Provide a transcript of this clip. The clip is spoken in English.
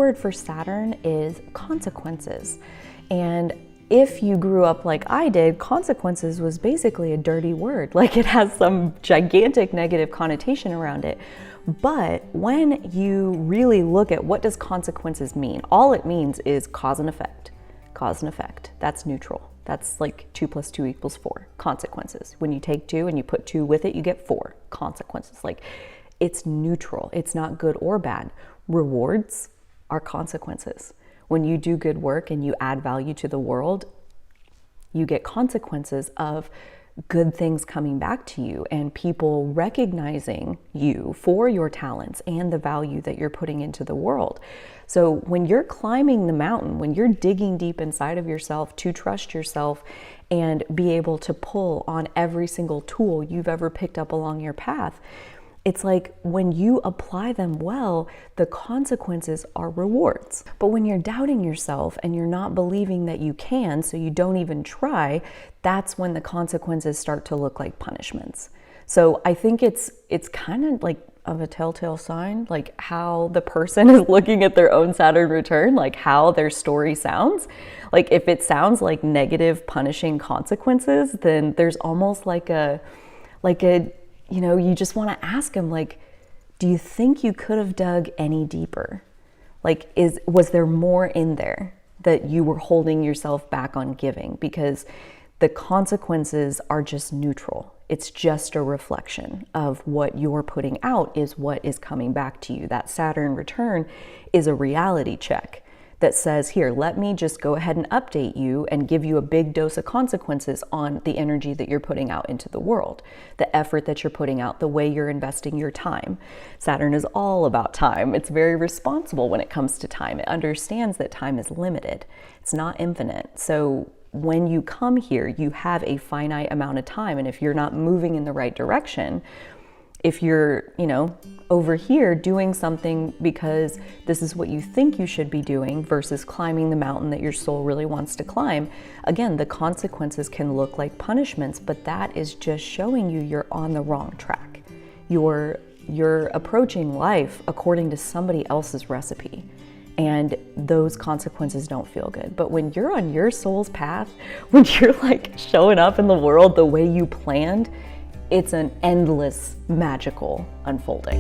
word for Saturn is consequences. And if you grew up like I did, consequences was basically a dirty word. Like, it has some gigantic negative connotation around it. But when you really look at what does consequences mean, all it means is cause and effect. Cause and effect. That's neutral. That's like 2 + 2 = 4. Consequences. When you take 2 and you put 2 with it, you get 4. Consequences. Like, it's neutral. It's not good or bad. Rewards are consequences. When you do good work and you add value to the world, you get consequences of good things coming back to you and people recognizing you for your talents and the value that you're putting into the world. So when you're climbing the mountain, when you're digging deep inside of yourself to trust yourself and be able to pull on every single tool you've ever picked up along your path, it's like when you apply them well, the consequences are rewards. But when you're doubting yourself and you're not believing that you can, so you don't even try, that's when the consequences start to look like punishments. So I think it's kind of like of a telltale sign, like how the person is looking at their own Saturn return, like how their story sounds. Like if it sounds like negative, punishing consequences, then there's almost like a you know, you just want to ask him, like, do you think you could have dug any deeper? Like, was there more in there that you were holding yourself back on giving? Because the consequences are just neutral. It's just a reflection of what you're putting out is what is coming back to you. That Saturn return is a reality check that says, here, let me just go ahead and update you and give you a big dose of consequences on the energy that you're putting out into the world, the effort that you're putting out, the way you're investing your time. Saturn is all about time. It's very responsible when it comes to time. It understands that time is limited. It's not infinite. So when you come here, you have a finite amount of time. And if you're not moving in the right direction, if you're, you know, over here doing something because this is what you think you should be doing versus climbing the mountain that your soul really wants to climb, again, the consequences can look like punishments, but that is just showing you you're on the wrong track. You're approaching life according to somebody else's recipe, and those consequences don't feel good. But when you're on your soul's path, when you're like showing up in the world the way you planned, it's an endless magical unfolding.